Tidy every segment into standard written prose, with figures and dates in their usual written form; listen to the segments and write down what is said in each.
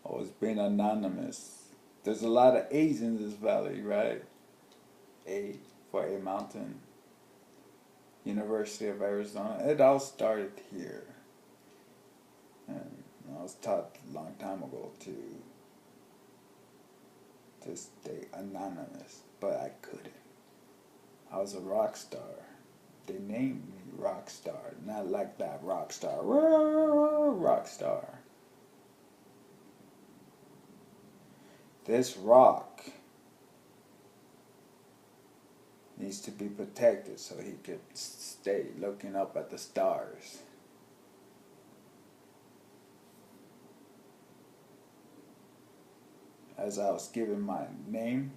Always being anonymous. There's a lot of A's in this valley, right? A for A Mountain, University of Arizona. It all started here. And I was taught a long time ago to stay anonymous, but I couldn't. I was a rock star. They named me rock star, not like that rock star. Rock star. This rock needs to be protected so he could stay looking up at the stars. As I was given my name,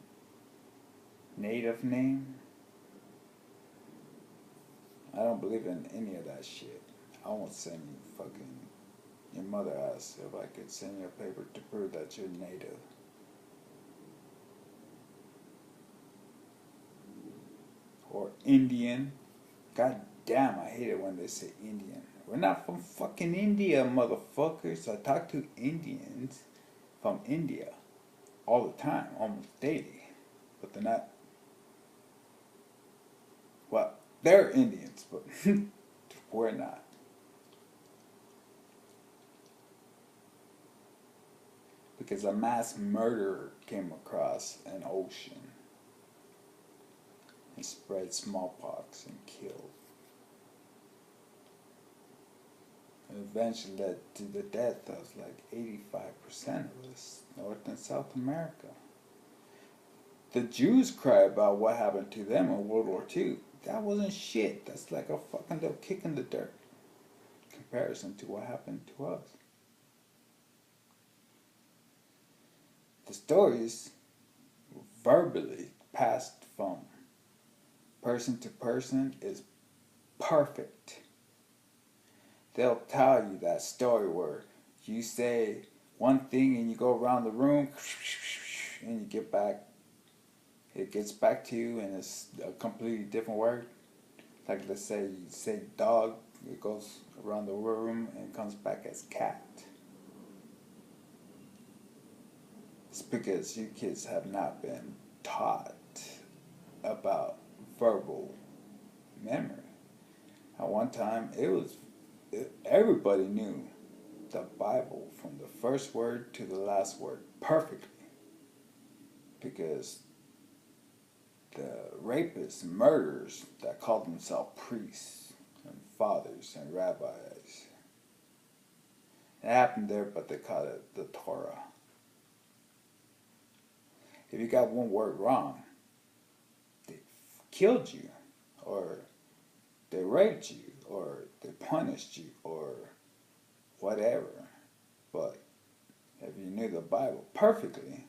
native name, I don't believe in any of that shit. I won't send you fucking, your mother asked if I could send you a paper to prove that you're native. Or Indian. God damn, I hate it when they say Indian. We're not from fucking India, motherfuckers. I talk to Indians from India all the time, almost daily. But they're not, well, they're Indians, but we're not. Because a mass murderer came across an ocean and spread smallpox and killed. And eventually led to the death of like 85% of us, North and South America. The Jews cry about what happened to them in World War II. That wasn't shit. That's like a fucking little kick in the dirt in comparison to what happened to us. The stories verbally passed from person to person is perfect. They'll tell you that story where you say one thing and you go around the room and you get back, it gets back to you and it's a completely different word. Like let's say you say dog, it goes around the room and comes back as cat. It's because you kids have not been taught about verbal memory. At one time, everybody knew the Bible from the first word to the last word perfectly. Because the rapists, murderers that called themselves priests and fathers and rabbis, it happened there, but they called it the Torah. If you got one word wrong, they killed you, or they raped you, or they punished you, or whatever. But if you knew the Bible perfectly,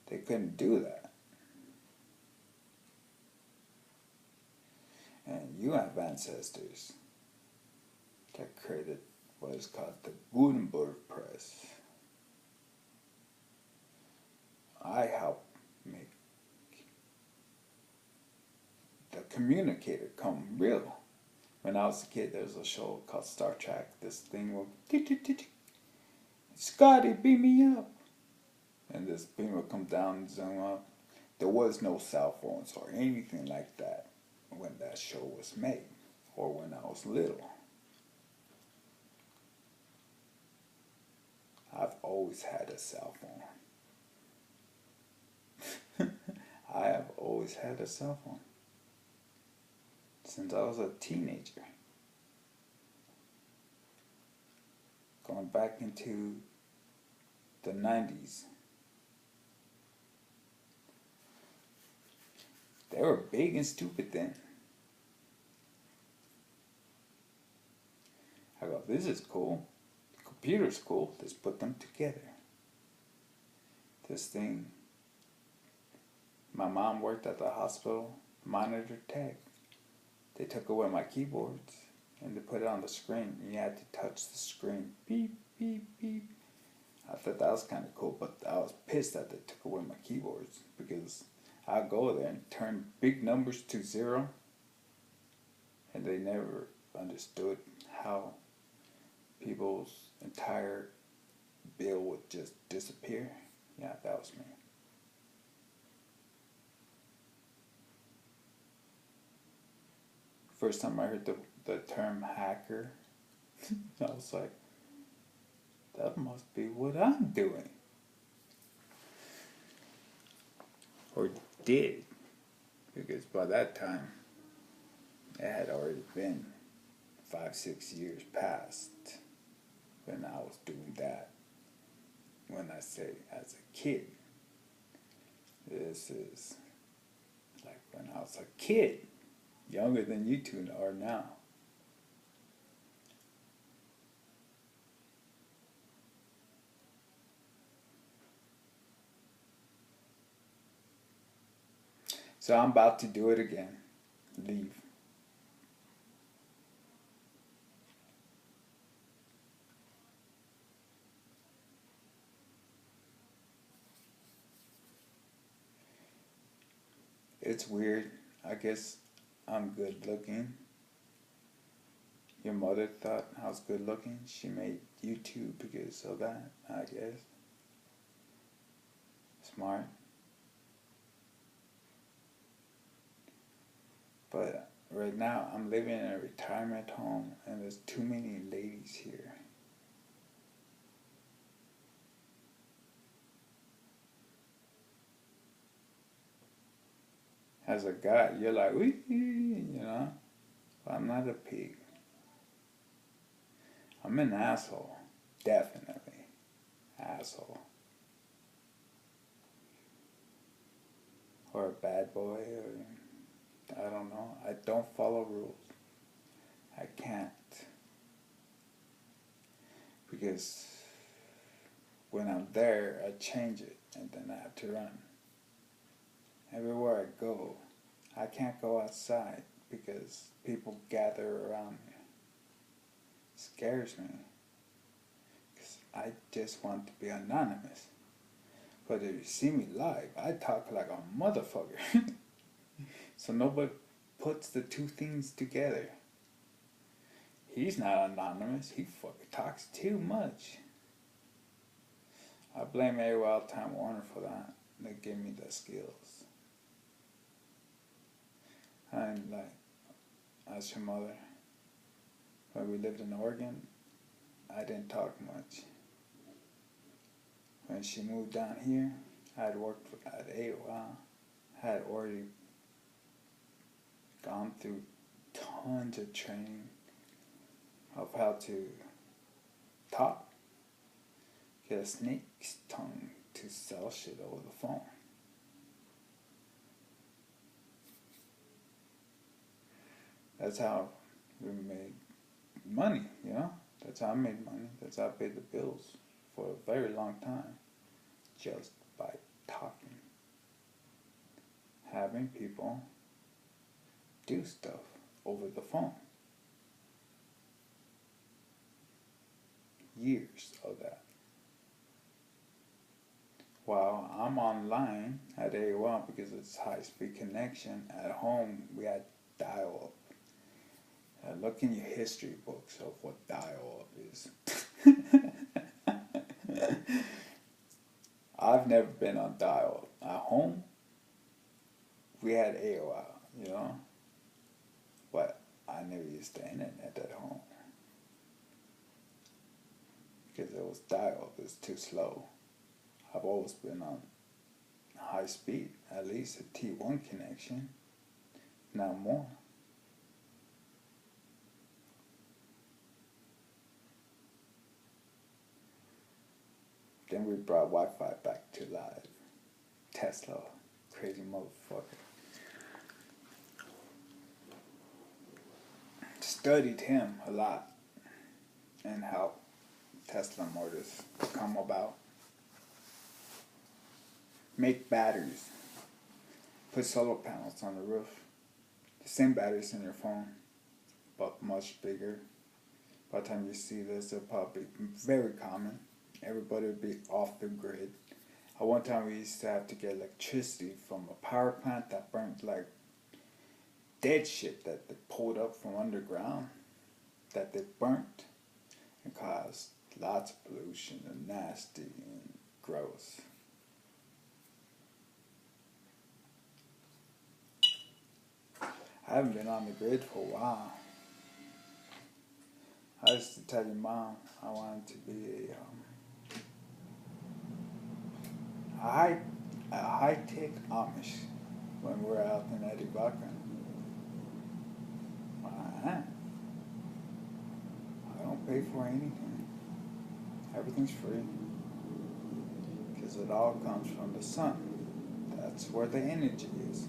they couldn't do that. And you have ancestors that created what is called the Gutenberg press. I helped make the communicator come real. When I was a kid, there was a show called Star Trek. This thing would, Scotty, beam me up. And this beam would come down and zoom up. There was no cell phones or anything like that when that show was made or when I was little. I've always had a cell phone. I have always had a cell phone since I was a teenager. Going back into the 90s. They were big and stupid then. I go, this is cool. The computer's cool. Let's put them together. This thing. My mom worked at the hospital, monitor tech. They took away my keyboards and they put it on the screen. You had to touch the screen. Beep, beep, beep. I thought that was kind of cool, but I was pissed that they took away my keyboards because I'd go there and turn big numbers to 0 and they never understood how people's entire bill would just disappear. Yeah, that was me. First time I heard the term hacker, I was like, that must be what I'm doing. Or did. Because by that time, it had already been 5-6 years past when I was doing that. When I say as a kid, this is like when I was a kid, younger than you two are now. So I'm about to do it again. Leave. It's weird. I guess I'm good looking. Your mother thought I was good looking. She made YouTube because of that, I guess. Smart. But right now, I'm living in a retirement home, and there's too many ladies here. As a guy, you're like, wee, you know? But I'm not a pig. I'm an asshole. Definitely. Asshole. Or a bad boy, or I don't know. I don't follow rules. I can't. Because when I'm there, I change it, and then I have to run. Everywhere I go, I can't go outside because people gather around me. It scares me. Because I just want to be anonymous. But if you see me live, I talk like a motherfucker. So nobody puts the two things together. He's not anonymous. He fucking talks too much. I blame AOL Time Warner for that. They give me the skills. And like, as your mother, when we lived in Oregon, I didn't talk much. When she moved down here, I had worked at AOL. I had already gone through tons of training of how to talk. Get a snake's tongue to sell shit over the phone. That's how we made money, you know? That's how I made money. That's how I paid the bills for a very long time. Just by talking. Having people do stuff over the phone. Years of that. While I'm online at AOL because it's high-speed connection, at home we had dial-up. Look in your history books of what dial-up is. I've never been on dial-up. At home, we had AOL, you know? But I never used the internet at home. Because it was dial-up, it's too slow. I've always been on high speed, at least a T1 connection, not more. Then we brought Wi-Fi back to live. Tesla, crazy motherfucker. Studied him a lot and how Tesla motors come about. Make batteries. Put solar panels on the roof. The same batteries in your phone, but much bigger. By the time you see this, it'll probably be very common. Everybody would be off the grid. At one time, we used to have to get electricity from a power plant that burnt like dead shit that they pulled up from underground. that they burnt and caused lots of pollution and nasty and gross. I haven't been on the grid for a while. I used to tell your mom I wanted to be a high-tech Amish when we're out in Eddie Buckran. I don't pay for anything. Everything's free. Because it all comes from the sun. That's where the energy is.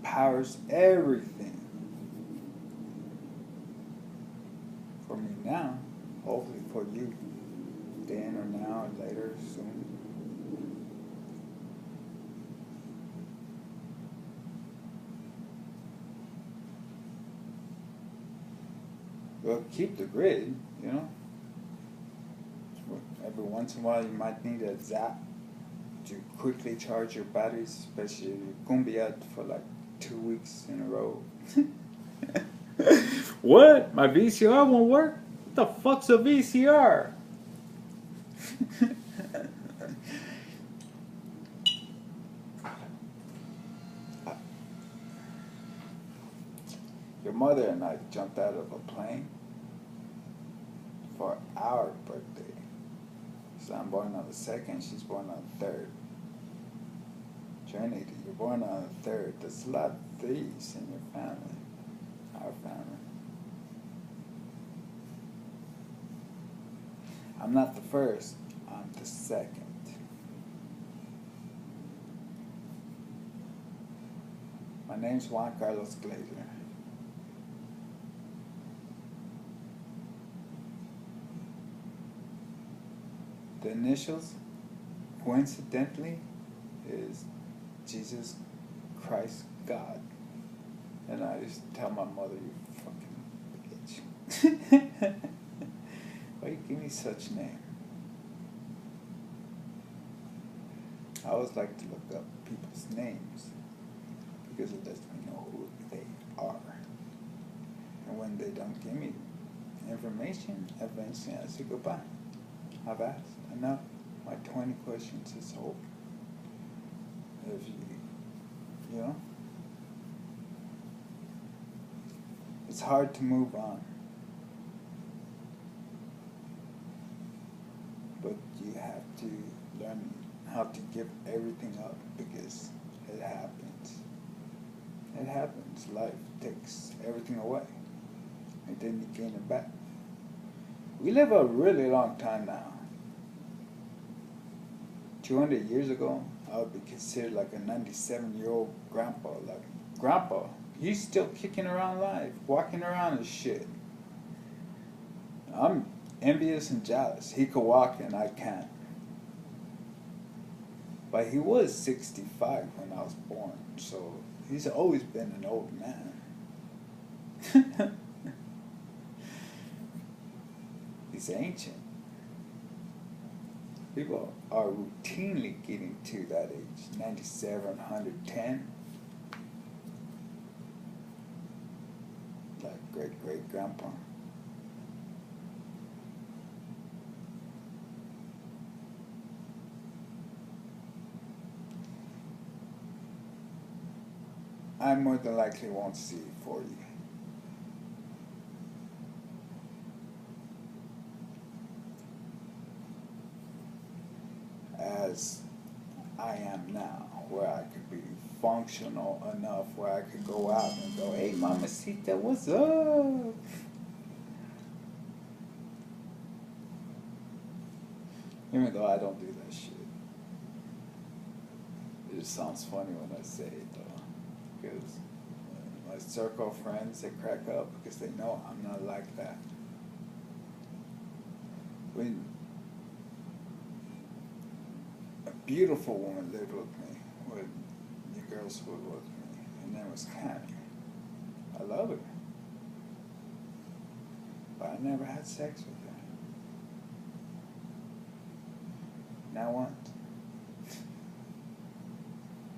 Powers everything. For me now, hopefully for you, then or now or later, soon. Well, keep the grid, you know. Every once in a while you might need a zap to quickly charge your batteries, especially if you're going to be out for like 2 weeks in a row. What? My VCR won't work? What the fuck's a VCR? Your mother and I jumped out of a plane for our birthday. So I'm born on the 2nd, she's born on the 3rd. Trinity, you're born on the 3rd. There's a lot of 3s in your family. Our family. I'm not the 1st, I'm the 2nd. My name's Juan Carlos Glazer. The initials, coincidentally, is Jesus Christ God. And I used to tell my mother, you fucking bitch. Why you give me such name? I always like to look up people's names because it lets me know who they are. And when they don't give me information, eventually I say goodbye. I've asked enough. My 20 questions is over. If you know, it's hard to move on. But you have to learn how to give everything up because it happens. It happens. Life takes everything away. And then you gain it back. We live a really long time now. 200 years ago, I would be considered like a 97-year-old grandpa. Like, grandpa, he's still kicking around life, walking around and shit. I'm envious and jealous. He could walk and I can't. But he was 65 when I was born, so he's always been an old man. He's ancient. People are routinely getting to that age, 97, 110. Like great-great-grandpa. I more than likely won't see 40. As I am now, where I could be functional enough where I could go out and go, hey, mamacita, what's up? Even though I don't do that shit. It just sounds funny when I say it, though. Because my circle of friends, they crack up because they know I'm not like that. When a beautiful woman lived with me, when the girls were with me, her name was Connie. I love her. But I never had sex with her. Not once.